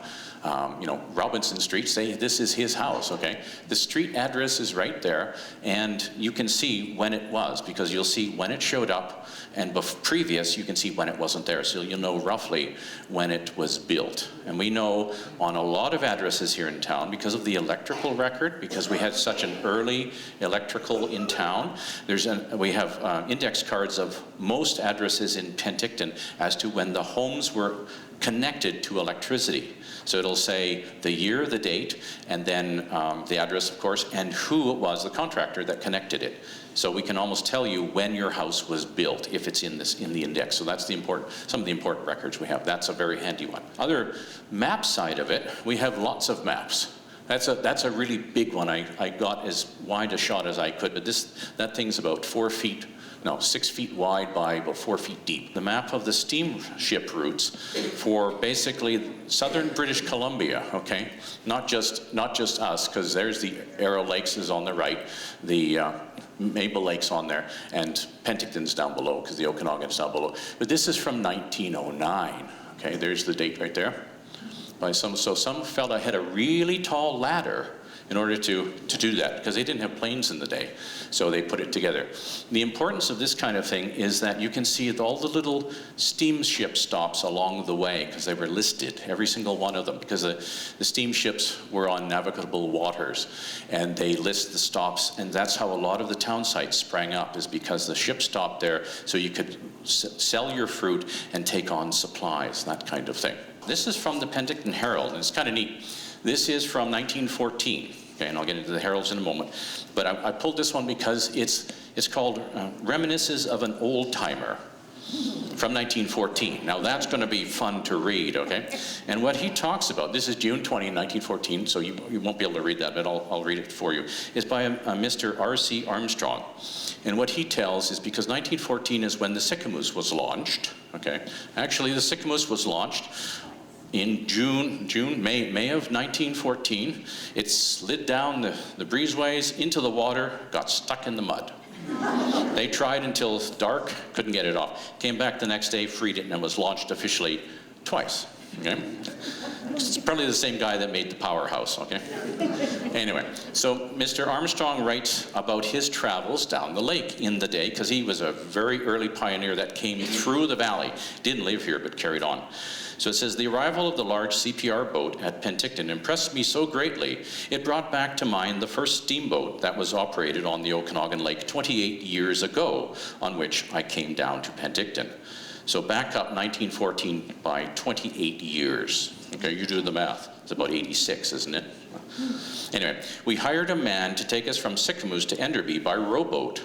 Robinson Street, say this is his house, okay? The street address is right there, and you can see when it was, because you'll see when it showed up, and previous, you can see when it wasn't there. So you'll know roughly when it was built. And we know on a lot of addresses here in town, because of the electrical record, because we had such an early electrical in town, we have index cards of most addresses in Penticton as to when the homes were connected to electricity. So it'll say the year, the date, and then the address, of course, and who it was, the contractor that connected it. So we can almost tell you when your house was built if it's in the index. So that's some of the important records we have. That's a very handy one. Other map side of it, we have lots of maps. That's a really big one. I got as wide a shot as I could, but that thing's about 4 feet 6 feet wide by about 4 feet deep. The map of the steamship routes for basically southern British Columbia, okay? Not just us, because there's the Arrow Lakes is on the right, the Maple Lake's on there, and Penticton's down below, because the Okanagan's down below. But this is from 1909, okay? There's the date right there. So some fella had a really tall ladder in order to do that, because they didn't have planes in the day, so they put it together. The importance of this kind of thing is that you can see all the little steamship stops along the way, because they were listed, every single one of them, because the steamships were on navigable waters, and they list the stops, and that's how a lot of the town sites sprang up, is because the ship stopped there, so you could sell your fruit and take on supplies, that kind of thing. This is from the Penticton Herald, and it's kind of neat. This is from 1914, okay, and I'll get into the Heralds in a moment. But I pulled this one because it's called Reminiscences of an Old-Timer from 1914. Now that's going to be fun to read, okay? And what he talks about, this is June 20, 1914, so you won't be able to read that, but I'll read it for you. It's by a Mr. R.C. Armstrong. And what he tells is because 1914 is when the Sycamoose was launched, okay? Actually, the Sycamoose was launched in May of 1914. It slid down the breezeways into the water, got stuck in the mud. They tried until dark, couldn't get it off. Came back the next day, freed it, and it was launched officially twice. Okay? It's probably the same guy that made the powerhouse, okay? Anyway, so Mr. Armstrong writes about his travels down the lake in the day, because he was a very early pioneer that came through the valley. Didn't live here, but carried on. So it says, the arrival of the large CPR boat at Penticton impressed me so greatly, it brought back to mind the first steamboat that was operated on the Okanagan Lake 28 years ago, on which I came down to Penticton. So back up 1914 by 28 years. Okay, you do the math. It's about 86, isn't it? Anyway, we hired a man to take us from Sycamoose to Enderby by rowboat.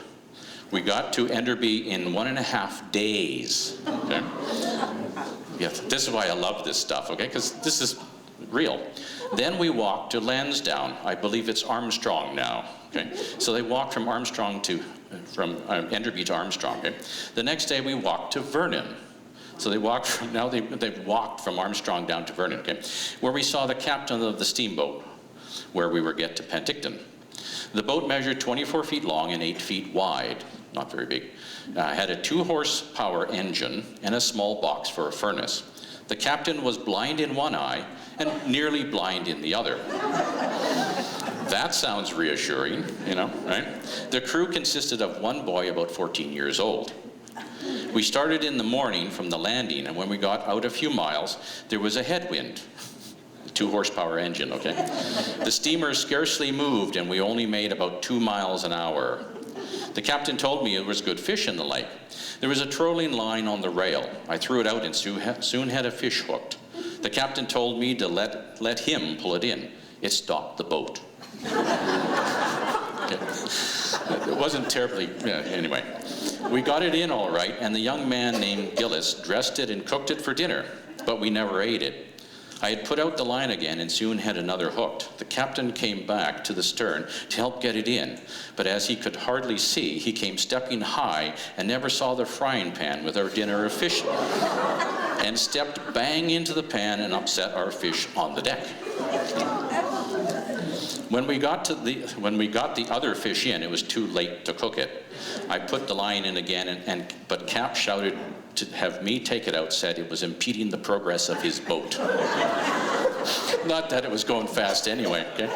We got to Enderby in 1.5 days. Okay? Yeah, this is why I love this stuff, okay? Because this is real. Then we walked to Lansdowne. I believe it's Armstrong now. Okay, so they walked from Enderby to Armstrong. Okay, the next day we walked to Vernon. So they walked from they've walked from Armstrong down to Vernon. Okay, where we saw the captain of the steamboat, where we were get to Penticton. The boat measured 24 feet long and 8 feet wide. Not very big. Had a 2-horsepower engine and a small box for a furnace. The captain was blind in one eye and nearly blind in the other. That sounds reassuring, you know, right? The crew consisted of one boy about 14 years old. We started in the morning from the landing, and when we got out a few miles, there was a headwind. 2-horsepower engine, okay? The steamer scarcely moved, and we only made about 2 miles an hour. The captain told me there was good fish in the lake. There was a trolling line on the rail. I threw it out and soon had a fish hooked. The captain told me to let him pull it in. It stopped the boat. Okay. It wasn't terribly, anyway. We got it in all right, and the young man named Gillis dressed it and cooked it for dinner, but we never ate it. I had put out the line again and soon had another hooked. The captain came back to the stern to help get it in, but as he could hardly see, he came stepping high and never saw the frying pan with our dinner of fish and stepped bang into the pan and upset our fish on the deck. When we got the other fish in, it was too late to cook it. I put the line in again, but Cap shouted to have me take it out, said it was impeding the progress of his boat. Not that it was going fast anyway, okay?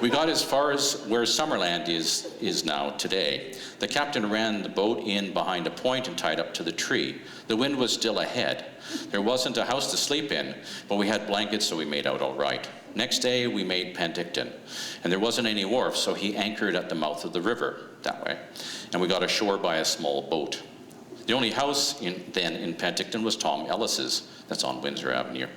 We got as far as where Summerland is now today. The captain ran the boat in behind a point and tied up to the tree. The wind was still ahead. There wasn't a house to sleep in, but we had blankets, so we made out all right. Next day, we made Penticton, and there wasn't any wharf, so he anchored at the mouth of the river that way, and we got ashore by a small boat. The only house then in Penticton was Tom Ellis's, that's on Windsor Avenue.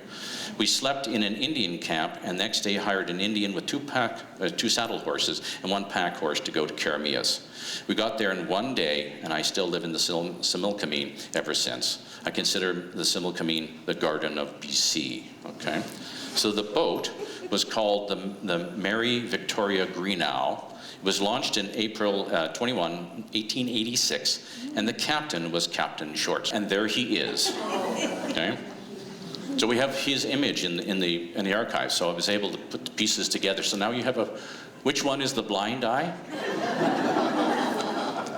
We slept in an Indian camp, and next day hired an Indian with two saddle horses and 1 pack horse to go to Karamias. We got there in 1 day, and I still live in the Similkameen ever since. I consider the Similkameen the Garden of BC, okay? So the boat was called the Mary Victoria Greenough. It was launched in April 21, 1886, and the captain was Captain Shorts, and there he is. Okay. So we have his image in the archives, so I was able to put the pieces together. So now you have which one is the blind eye?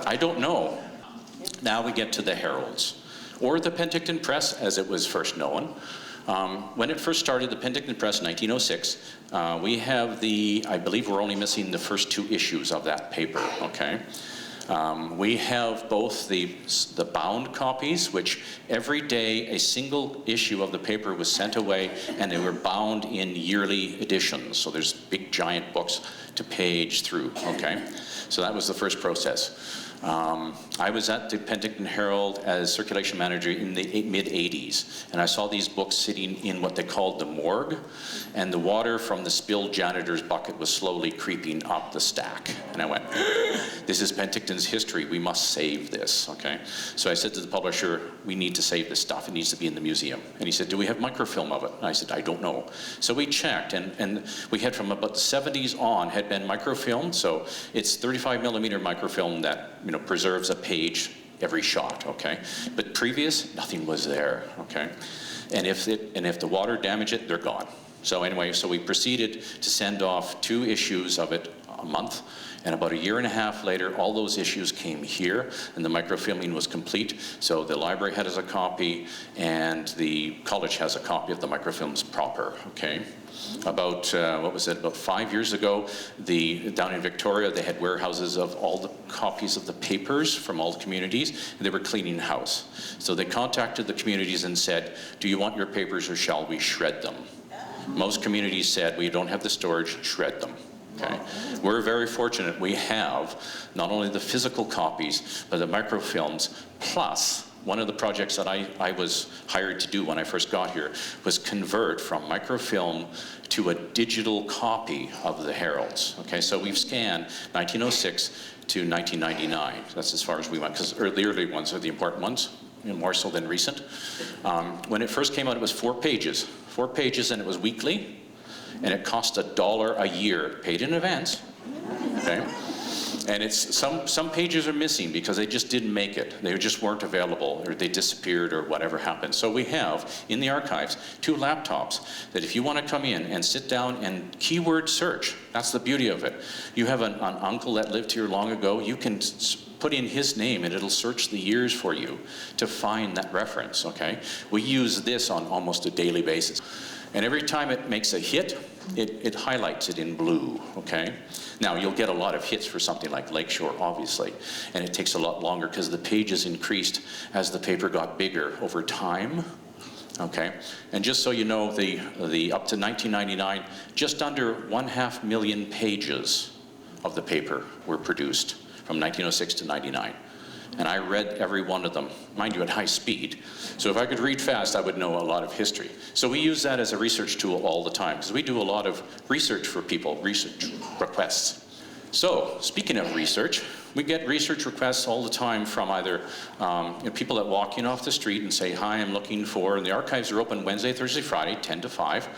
I don't know. Now we get to the Heralds, or the Penticton Press as it was first known. When it first started, the Penticton Press, 1906, we have I believe we're only missing the first 2 issues of that paper, okay? We have both the bound copies, which every day a single issue of the paper was sent away, and they were bound in yearly editions. So there's big giant books to page through, okay? So that was the first process. I was at the Penticton Herald as circulation manager in the mid-80s, and I saw these books sitting in what they called the morgue, and the water from the spilled janitor's bucket was slowly creeping up the stack. And I went, this is Penticton's history, we must save this, okay? So I said to the publisher, we need to save this stuff, it needs to be in the museum. And he said, do we have microfilm of it? And I said, I don't know. So we checked, and we had from about the 70s on had been microfilmed, so it's 35 millimeter microfilm that preserves a page every shot, okay? But previous, nothing was there, okay? And if the water damaged it, they're gone. So anyway, so we proceeded to send off 2 issues of it a month, and about 1.5 years later, all those issues came here, and the microfilming was complete. So the library has a copy, and the college has a copy of the microfilms proper, okay? About, about 5 years ago, down in Victoria, they had warehouses of all the copies of the papers from all the communities, and they were cleaning house. So they contacted the communities and said, do you want your papers or shall we shred them? Most communities said, we don't have the storage, shred them. Okay. We're very fortunate we have not only the physical copies, but the microfilms, plus one of the projects that I was hired to do when I first got here was convert from microfilm to a digital copy of the Heralds. Okay, so we've scanned 1906 to 1999. That's as far as we went, because the early ones are the important ones, more so than recent. When it first came out, it was 4 pages. 4 pages, and it was weekly, and it cost $1 a year, paid in advance. Okay. And it's some pages are missing because they just didn't make it. They just weren't available, or they disappeared, or whatever happened. So we have in the archives 2 laptops that if you want to come in and sit down and keyword search, that's the beauty of it. You have an uncle that lived here long ago, you can put in his name and it'll search the years for you to find that reference, okay? We use this on almost a daily basis. And every time it makes a hit, it highlights it in blue, okay? Now, you'll get a lot of hits for something like Lakeshore, obviously, and it takes a lot longer because the pages increased as the paper got bigger over time, okay? And just so you know, the up to 1999, just under 1.5 million pages of the paper were produced from 1906 to 99. And I read every one of them, mind you, at high speed. So if I could read fast, I would know a lot of history. So we use that as a research tool all the time, because we do a lot of research for people, research requests. So, speaking of research, we get research requests all the time from either people that walk in off the street and say, hi, I'm looking for, and the archives are open Wednesday, Thursday, Friday, 10 to 5.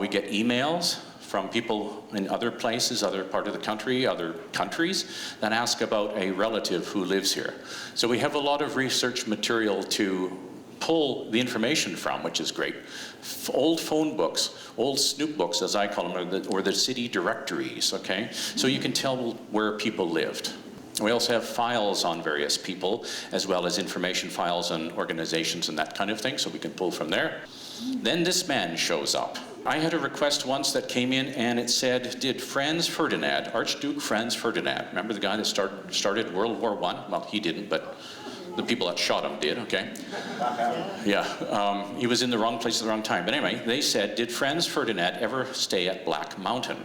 We get emails from people in other places, other part of the country, other countries, that ask about a relative who lives here. So we have a lot of research material to pull the information from, which is great. Old phone books, old snoop books, as I call them, or the city directories, okay? So you can tell where people lived. We also have files on various people, as well as information files on organizations and that kind of thing, so we can pull from there. Then this man shows up. I had a request once that came in, and it said, did Franz Ferdinand, Archduke Franz Ferdinand, remember the guy that started World War I? Well, he didn't, but the people that shot him did, okay? Yeah, he was in the wrong place at the wrong time. But anyway, they said, did Franz Ferdinand ever stay at Black Mountain?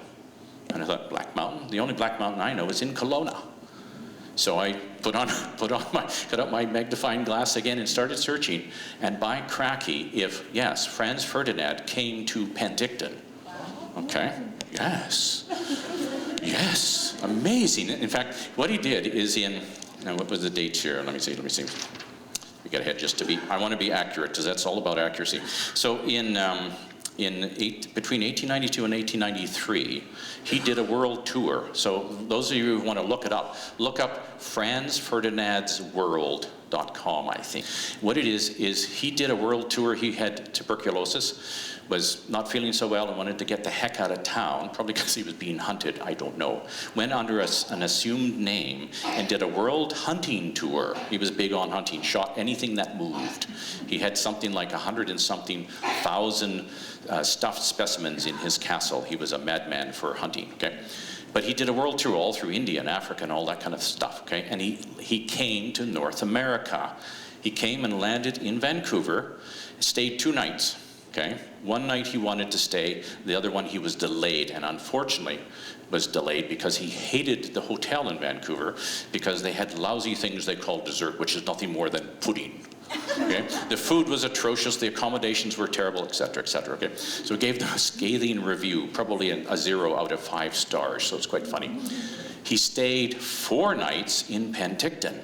And I thought, Black Mountain? The only Black Mountain I know is in Kelowna. So I got out my magnifying glass again and started searching. And by cracky, yes, Franz Ferdinand came to Penticton. Okay? Yes. Yes. Amazing. In fact, what he did is what was the date here? Let me see. We got ahead just to be, I want to be accurate because that's all about accuracy. So in between 1892 and 1893, he did a world tour. So those of you who want to look it up, look up Franz Ferdinand's World.com, I think. What it is he did a world tour. He had tuberculosis, was not feeling so well and wanted to get the heck out of town, probably because he was being hunted, I don't know. Went under an assumed name and did a world hunting tour. He was big on hunting, shot anything that moved. He had something like 100 and something thousand stuffed specimens in his castle. He was a madman for hunting, okay? But he did a world tour all through India and Africa and all that kind of stuff, okay? And he came to North America. He came and landed in Vancouver, stayed 2 nights, okay? One night he wanted to stay, the other one he was delayed, and unfortunately was delayed because he hated the hotel in Vancouver because they had lousy things they called dessert, which is nothing more than pudding. Okay? The food was atrocious, the accommodations were terrible, etc., etc. Okay? So he gave them a scathing review, probably a 0 out of 5 stars, so it's quite funny. He stayed 4 nights in Penticton.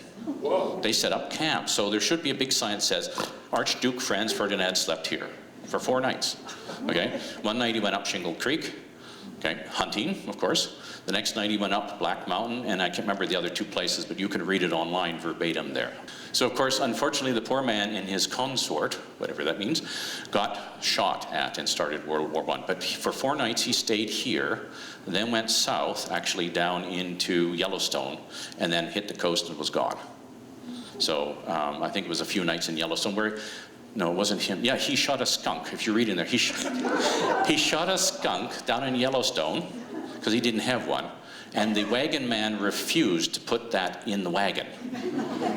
Whoa. They set up camp, so there should be a big sign that says, Archduke Franz Ferdinand slept here for 4 nights. Okay? One night he went up Shingle Creek, okay, hunting, of course. The next night he went up Black Mountain, and I can't remember the other 2 places, but you can read it online verbatim there. So of course, unfortunately, the poor man and his consort, whatever that means, got shot at and started World War I. But for 4 nights he stayed here, then went south, actually down into Yellowstone, and then hit the coast and was gone. So I think it was a few nights in Yellowstone where, no, it wasn't him. Yeah, he shot a skunk. If you read in there, he shot a skunk down in Yellowstone because he didn't have one, and the wagon man refused to put that in the wagon,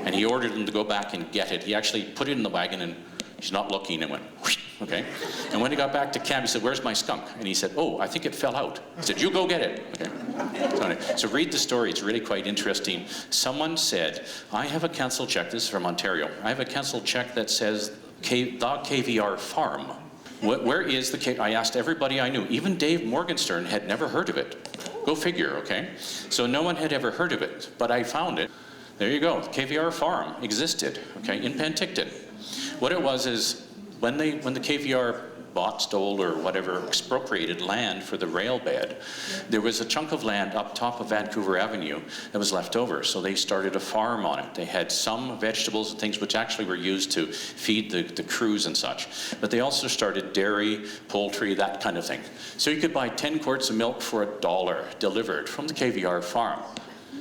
and he ordered him to go back and get it. He actually put it in the wagon, and he's not looking, and went, whoosh, okay? And when he got back to camp, he said, "Where's my skunk?" And he said, "Oh, I think it fell out." He said, "You go get it." Okay. So read the story. It's really quite interesting. Someone said, "I have a cancelled check." This is from Ontario. "I have a cancelled check that says the KVR farm." Where is the I asked everybody I knew. Even Dave Morgenstern had never heard of it. Go figure, okay? So no one had ever heard of it, but I found it. There you go. KVR farm existed, okay, in Penticton. What it was is when the KVR bought, stole, or whatever, expropriated land for the rail bed, there was a chunk of land up top of Vancouver Avenue that was left over, so they started a farm on it. They had some vegetables and things which actually were used to feed the crews and such, but they also started dairy, poultry, that kind of thing. So you could buy 10 quarts of milk for $1 delivered from the KVR farm.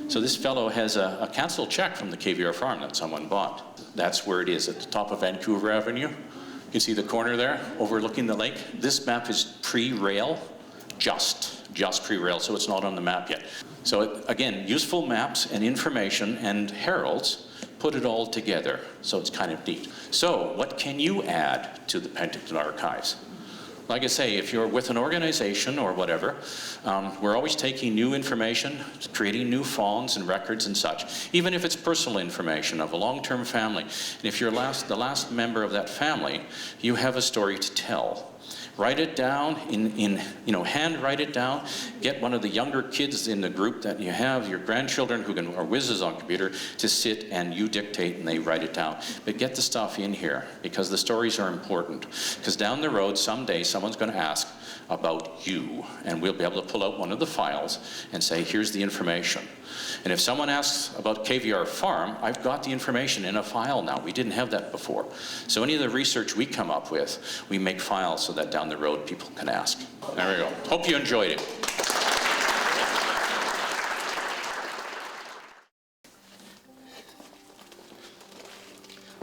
So this fellow has a cancelled check from the KVR farm that someone bought. That's where it is, at the top of Vancouver Avenue. You can see the corner there, overlooking the lake. This map is pre-rail, just pre-rail, so it's not on the map yet. So again, useful maps and information and heralds put it all together, so it's kind of neat. So what can you add to the Penticton Archives? Like I say, if you're with an organization or whatever, we're always taking new information, creating new fawns and records and such, even if it's personal information of a long-term family. And if you're the last member of that family, you have a story to tell. Write it down, hand write it down. Get one of the younger kids in the group that you have, your grandchildren who are whizzes on computer, to sit and you dictate and they write it down. But get the stuff in here because the stories are important. Because down the road, someday, someone's going to ask about you, and we'll be able to pull out one of the files and say, here's the information. And if someone asks about KVR Farm, I've got the information in a file now. We didn't have that before. So any of the research we come up with, we make files so that down the road people can ask. There we go. Hope you enjoyed it.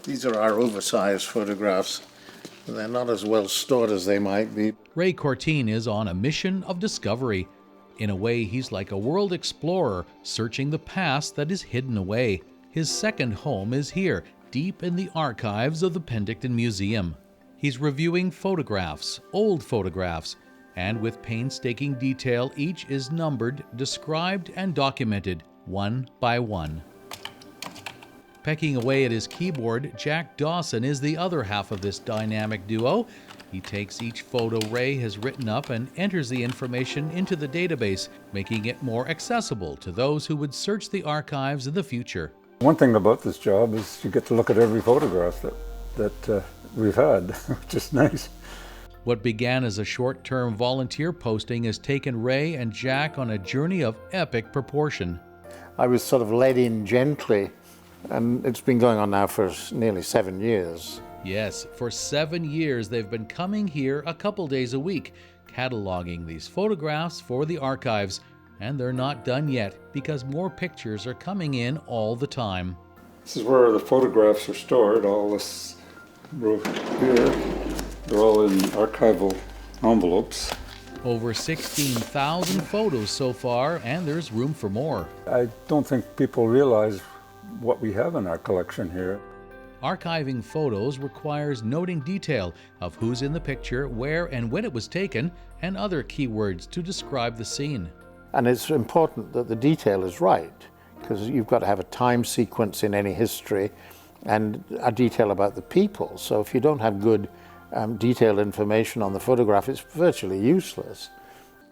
These are our oversized photographs. They're not as well stored as they might be. Ray Courtine is on a mission of discovery. In a way, he's like a world explorer searching the past that is hidden away. His second home is here, deep in the archives of the Penticton Museum. He's reviewing photographs, old photographs, and with painstaking detail, each is numbered, described, and documented, one by one. Pecking away at his keyboard, Jack Dawson is the other half of this dynamic duo. He takes each photo Ray has written up and enters the information into the database, making it more accessible to those who would search the archives in the future. One thing about this job is you get to look at every photograph that we've had, which is nice. What began as a short-term volunteer posting has taken Ray and Jack on a journey of epic proportion. I was sort of led in gently, and it's been going on now for nearly 7 years. Yes, for 7 years they've been coming here a couple days a week, cataloging these photographs for the archives. And they're not done yet because more pictures are coming in all the time. This is where the photographs are stored, all this row here. They're all in archival envelopes. Over 16,000 photos so far, and there's room for more. I don't think people realize what we have in our collection here. Archiving photos requires noting detail of who's in the picture, where and when it was taken, and other keywords to describe the scene. And it's important that the detail is right, because you've got to have a time sequence in any history and a detail about the people. So if you don't have good detailed information on the photograph, it's virtually useless.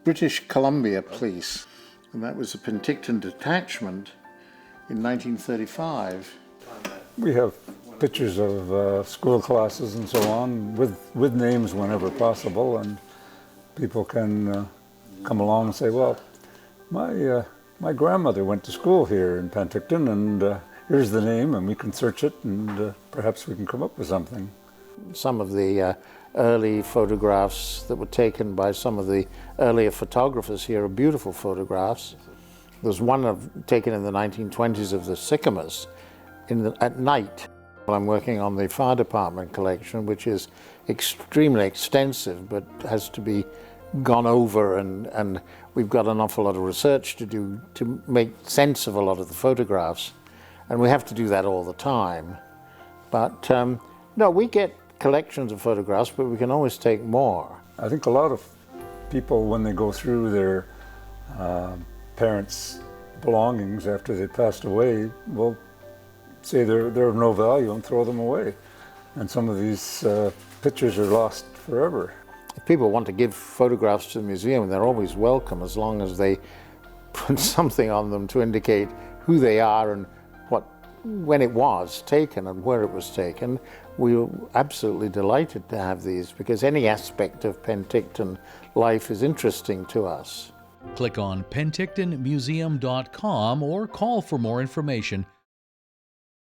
British Columbia Police, and that was a Penticton detachment in 1935. We have pictures of school classes and so on with names whenever possible, and people can come along and say, well, my grandmother went to school here in Penticton, and here's the name, and we can search it, and perhaps we can come up with something. Some of the early photographs that were taken by some of the earlier photographers here are beautiful photographs. There's one taken in the 1920s of the sycamores at night. I'm working on the fire department collection, which is extremely extensive, but has to be gone over, and we've got an awful lot of research to do to make sense of a lot of the photographs, and we have to do that all the time. But no, we get collections of photographs, but we can always take more. I think a lot of people, when they go through their parents' belongings after they passed away, will say they're of no value and throw them away. And some of these pictures are lost forever. If people want to give photographs to the museum, they're always welcome, as long as they put something on them to indicate who they are and when it was taken and where it was taken. We were absolutely delighted to have these, because any aspect of Penticton life is interesting to us. Click on pentictonmuseum.com or call for more information